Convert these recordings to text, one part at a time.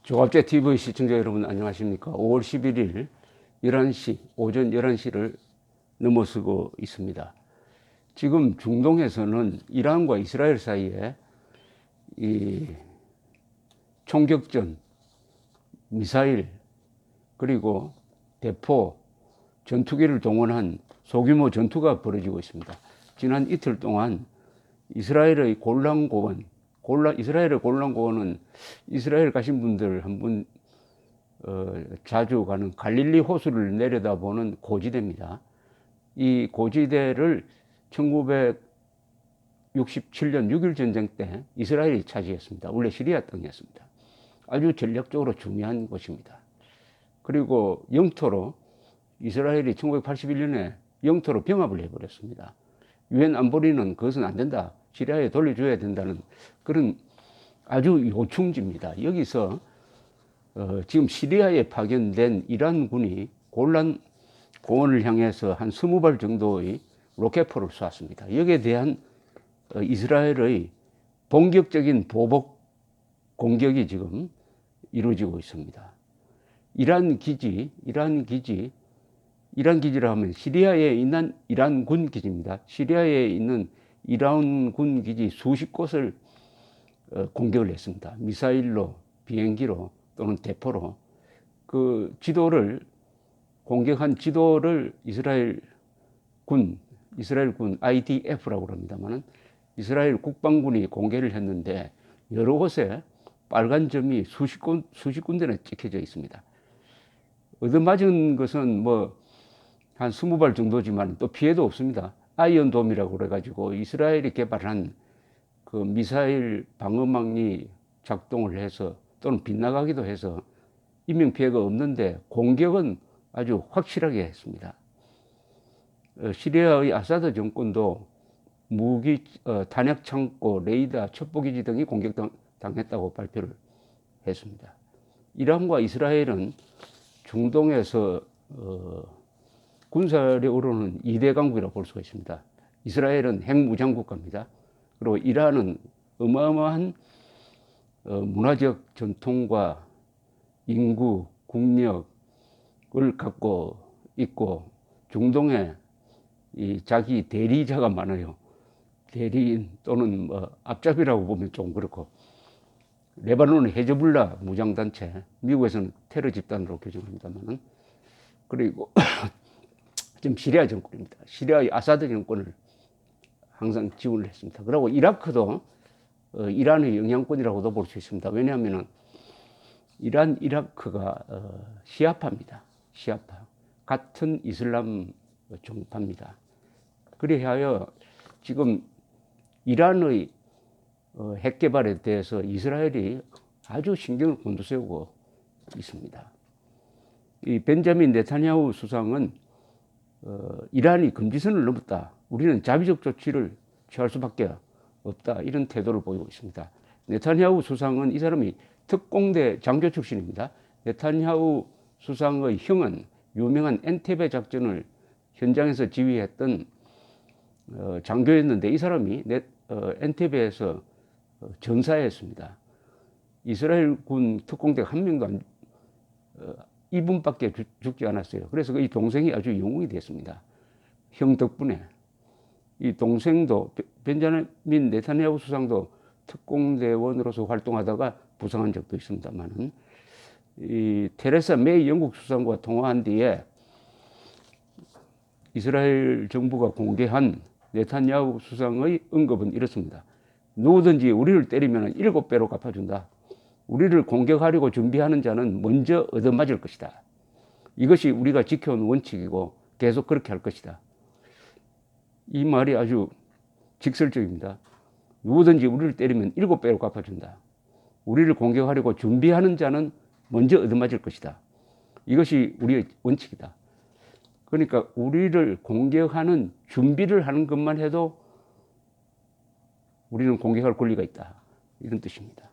조갑제 TV 시청자 여러분 안녕하십니까? 5월 11일 11시 오전 11시를 넘어서고 있습니다. 지금 중동에서는 이란과 이스라엘 사이에 이 총격전, 미사일 그리고 대포, 전투기를 동원한 소규모 전투가 벌어지고 있습니다. 지난 이틀 동안 이스라엘의 골란고원, 이스라엘의 골란고원은 이스라엘 가신 분들 한번 자주 가는 갈릴리 호수를 내려다보는 고지대입니다. 이 고지대를 1967년 6.1 전쟁 때 이스라엘이 차지했습니다. 원래 시리아 땅이었습니다. 아주 전략적으로 중요한 곳입니다. 그리고 영토로 이스라엘이 1981년에 영토로 병합을 해버렸습니다. 유엔 안보리는 그것은 안 된다, 시리아에 돌려줘야 된다는 그런 아주 요충지입니다. 여기서 지금 시리아에 파견된 이란군이 골란 고원을 향해서 한 20발 정도의 로켓포를 쏘았습니다. 여기에 대한 이스라엘의 본격적인 보복 공격이 지금 이루어지고 있습니다. 이란 기지라 하면 시리아에 있는 이란군 기지입니다. 시리아에 있는 이란군 기지 수십 곳을 공격을 했습니다. 미사일로, 비행기로 또는 대포로 그 지도를 공격한 지도를 이스라엘군 IDF라고 합니다만은 이스라엘 국방군이 공개를 했는데 여러 곳에 빨간 점이 수십 군데나 찍혀져 있습니다. 얻어맞은 것은 뭐 한 20발 정도지만 또 피해도 없습니다. 아이언돔이라고 그래가지고 이스라엘이 개발한 그 미사일 방어망이 작동을 해서 또는 빗나가기도 해서 인명피해가 없는데 공격은 아주 확실하게 했습니다. 시리아의 아사드 정권도 무기, 탄약 창고, 레이더, 첩보기지 등이 공격당했다고 발표를 했습니다. 이란과 이스라엘은 중동에서 군사력으로는 2대 강국이라고 볼 수가 있습니다. 이스라엘은 핵무장 국가입니다. 그리고 이란은 어마어마한 문화적 전통과 인구, 국력을 갖고 있고 중동에 자기 대리자가 많아요. 대리인 또는 앞잡이라고 보면 좀 그렇고, 레바논은 헤즈볼라 무장단체, 미국에서는 테러 집단으로 규정합니다만은, 그리고 지금 시리아 정권입니다. 시리아의 아사드 정권을 항상 지원을 했습니다. 그리고 이라크도 이란의 영향권이라고도 볼 수 있습니다. 왜냐하면 이란, 이라크가 시아파입니다. 시아파. 같은 이슬람 종파입니다. 그리하여 지금 이란의 핵 개발에 대해서 이스라엘이 아주 신경을 곤두세우고 있습니다. 이 벤자민 네타냐후 수상은 이란이 금지선을 넘었다, 우리는 자비적 조치를 취할 수밖에 없다, 이런 태도를 보이고 있습니다. 네타냐후 수상은 이 사람이 특공대 장교 출신입니다. 네타냐후 수상의 형은 유명한 엔테베 작전을 현장에서 지휘했던 장교였는데 이 사람이 엔테베에서 전사했습니다. 이스라엘군 특공대가 한 명도 이분밖에 죽지 않았어요. 그래서 이 동생이 아주 영웅이 됐습니다. 형 덕분에. 이 동생도 벤자민 네타냐후 수상도 특공대원으로서 활동하다가 부상한 적도 있습니다만은, 이 테레사 메이 영국 수상과 통화한 뒤에 이스라엘 정부가 공개한 네타냐후 수상의 언급은 이렇습니다. 누구든지 우리를 때리면 7배로 갚아준다. 우리를 공격하려고 준비하는 자는 먼저 얻어맞을 것이다. 이것이 우리가 지켜온 원칙이고 계속 그렇게 할 것이다. 이 말이 아주 직설적입니다. 누구든지 우리를 때리면 7배로 갚아준다. 우리를 공격하려고 준비하는 자는 먼저 얻어맞을 것이다. 이것이 우리의 원칙이다. 그러니까 우리를 공격하는 준비를 하는 것만 해도 우리는 공격할 권리가 있다, 이런 뜻입니다.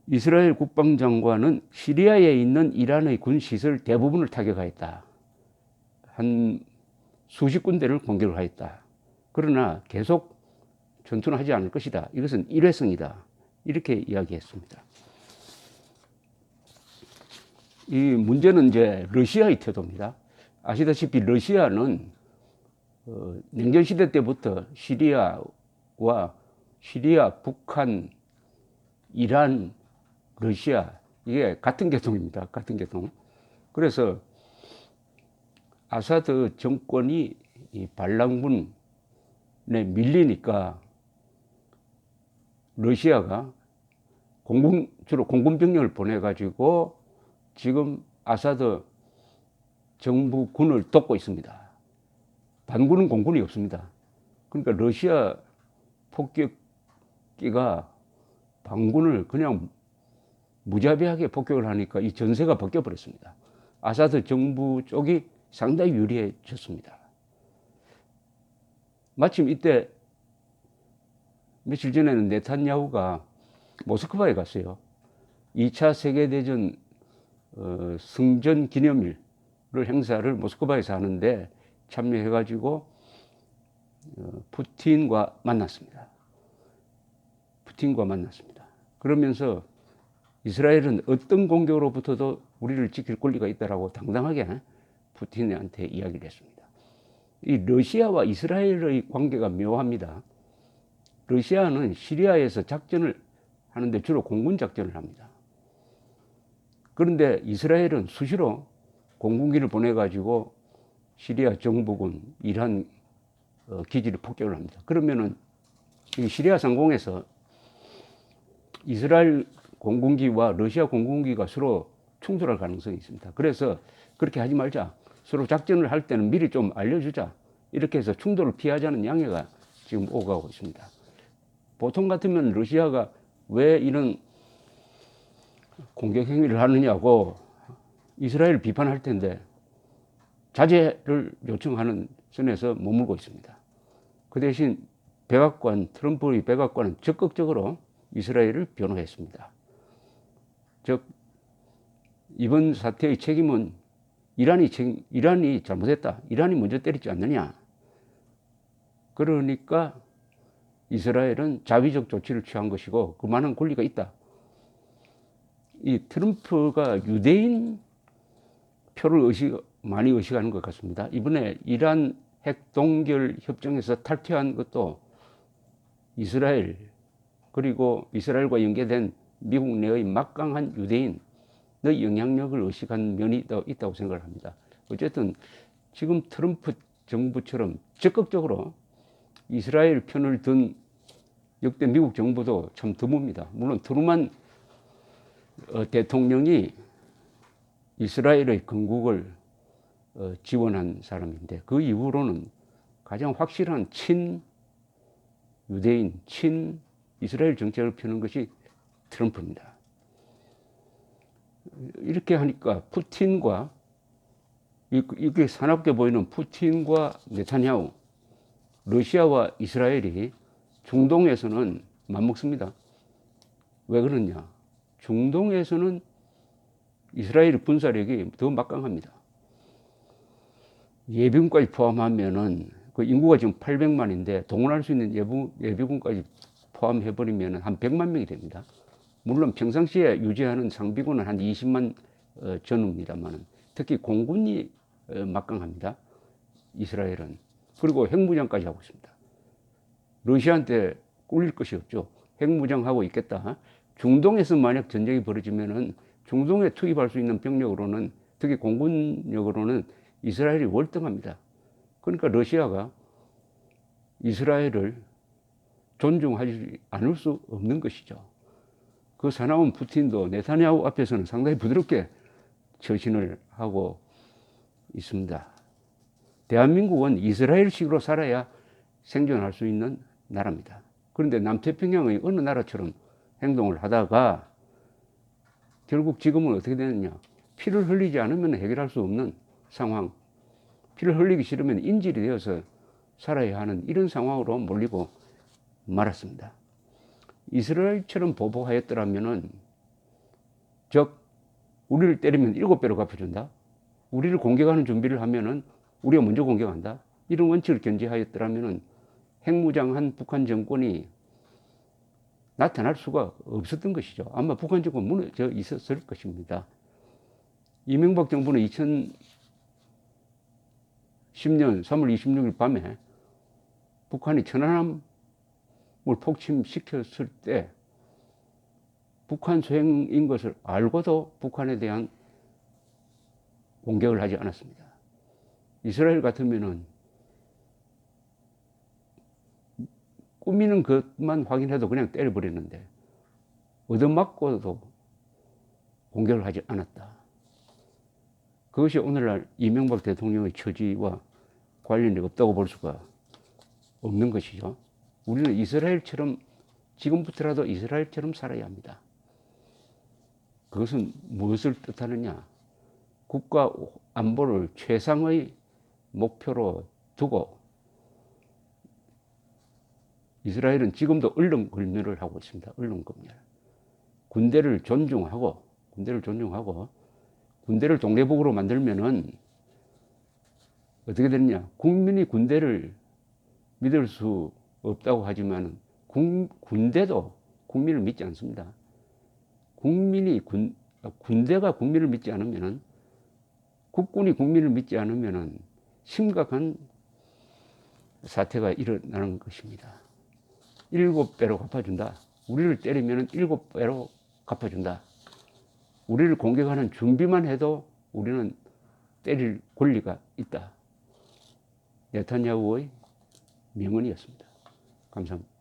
이스라엘 국방장관은 시리아에 있는 이란의 군시설 대부분을 타격하였다. 한 수십 군데를 공격을 하였다. 그러나 계속 전투는 하지 않을 것이다. 이것은 일회성이다, 이렇게 이야기했습니다. 이 문제는 이제 러시아의 태도입니다. 아시다시피 러시아는 냉전 시대 때부터 시리아, 북한, 이란, 러시아 이게 같은 계통입니다. 같은 계통. 그래서 아사드 정권이 이 반란군에 밀리니까 러시아가 주로 공군 병력을 보내가지고 지금 아사드 정부군을 돕고 있습니다. 반군은 공군이 없습니다. 그러니까 러시아 폭격기가 반군을 그냥 무자비하게 폭격을 하니까 이 전세가 바뀌어버렸습니다. 아사드 정부 쪽이 상당히 유리해졌습니다. 마침 이때 며칠 전에는 네탄야후가 모스크바에 갔어요. 2차 세계대전 승전 기념일 행사를 모스크바에서 하는데 참여해가지고 푸틴과 만났습니다. 그러면서 이스라엘은 어떤 공격으로부터도 우리를 지킬 권리가 있다라고 당당하게 푸틴한테 이야기를 했습니다. 이 러시아와 이스라엘의 관계가 묘합니다. 러시아는 시리아에서 작전을 하는데 주로 공군 작전을 합니다. 그런데 이스라엘은 수시로 공군기를 보내가지고 시리아 정부군, 이란 기지를 폭격을 합니다. 그러면은 이 시리아 상공에서 이스라엘 공군기와 러시아 공군기가 서로 충돌할 가능성이 있습니다. 그래서 그렇게 하지 말자. 서로 작전을 할 때는 미리 좀 알려주자. 이렇게 해서 충돌을 피하자는 양해가 지금 오가고 있습니다. 보통 같으면 러시아가 왜 이런 공격 행위를 하느냐고 이스라엘을 비판할 텐데 자제를 요청하는 선에서 머물고 있습니다. 그 대신 트럼프의 백악관은 적극적으로 이스라엘을 변호했습니다. 즉 이번 사태의 책임은 이란이 잘못했다. 이란이 먼저 때리지 않느냐. 그러니까 이스라엘은 자위적 조치를 취한 것이고 그만한 권리가 있다. 이 트럼프가 유대인 표를 많이 의식하는 것 같습니다. 이번에 이란 핵 동결 협정에서 탈퇴한 것도 이스라엘 그리고 이스라엘과 연계된 미국 내의 막강한 유대인의 영향력을 의식한 면이 더 있다고 생각을 합니다. 어쨌든 지금 트럼프 정부처럼 적극적으로 이스라엘 편을 든 역대 미국 정부도 참 드뭅니다. 물론 트루만 대통령이 이스라엘의 건국을 지원한 사람인데 그 이후로는 가장 확실한 친유대인, 친이스라엘 정책을 펴는 것이 트럼프입니다. 이렇게 하니까 푸틴과 이게 사납게 보이는 푸틴과 네타냐후, 러시아와 이스라엘이 중동에서는 맞먹습니다. 왜 그러냐? 중동에서는 이스라엘 군사력이 더 막강합니다. 예비군까지 포함하면은 그 인구가 지금 800만인데 동원할 수 있는 예비군까지 포함해버리면 한 100만 명이 됩니다. 물론 평상시에 유지하는 상비군은 한 20만 전후입니다만 특히 공군이 막강합니다. 이스라엘은. 그리고 핵무장까지 하고 있습니다. 러시아한테 꿀릴 것이 없죠. 핵무장하고 있겠다. 중동에서 만약 전쟁이 벌어지면은 중동에 투입할 수 있는 병력으로는 특히 공군력으로는 이스라엘이 월등합니다. 그러니까 러시아가 이스라엘을 존중하지 않을 수 없는 것이죠. 그 사나운 푸틴도 네타냐후 앞에서는 상당히 부드럽게 처신을 하고 있습니다. 대한민국은 이스라엘식으로 살아야 생존할 수 있는 나라입니다. 그런데 남태평양의 어느 나라처럼 행동을 하다가 결국 지금은 어떻게 되느냐. 피를 흘리지 않으면 해결할 수 없는 상황. 피를 흘리기 싫으면 인질이 되어서 살아야 하는 이런 상황으로 몰리고 말았습니다. 이스라엘처럼 보복하였더라면은 즉 우리를 때리면 7배로 갚아준다. 우리를 공격하는 준비를 하면은 우리가 먼저 공격한다. 이런 원칙을 견지하였더라면은 핵무장한 북한 정권이 나타날 수가 없었던 것이죠. 아마 북한 정권 무너져 있었을 것입니다. 이명박 정부는 2010년 3월 26일 밤에 북한이 천안함을 폭침시켰을 때 북한 소행인 것을 알고도 북한에 대한 공격을 하지 않았습니다. 이스라엘 같으면은 꾸미는 것만 확인해도 그냥 때려버리는데 얻어맞고도 공격을 하지 않았다. 그것이 오늘날 이명박 대통령의 처지와 관련이 없다고 볼 수가 없는 것이죠. 우리는 이스라엘처럼 지금부터라도 이스라엘처럼 살아야 합니다. 그것은 무엇을 뜻하느냐? 국가 안보를 최상의 목표로 두고 이스라엘은 지금도 언론검열을 하고 있습니다. 언론검열. 군대를 존중하고 군대를 독립국으로 만들면은 어떻게 되느냐? 국민이 군대를 믿을 수 없다고 하지만 군대도 국민을 믿지 않습니다. 군대가 국민을 믿지 않으면은 국군이 국민을 믿지 않으면은 심각한 사태가 일어나는 것입니다. 7배로 갚아준다. 우리를 때리면 7배로 갚아준다. 우리를 공격하는 준비만 해도 우리는 때릴 권리가 있다. 네타냐후의 명언이었습니다. 감사합니다.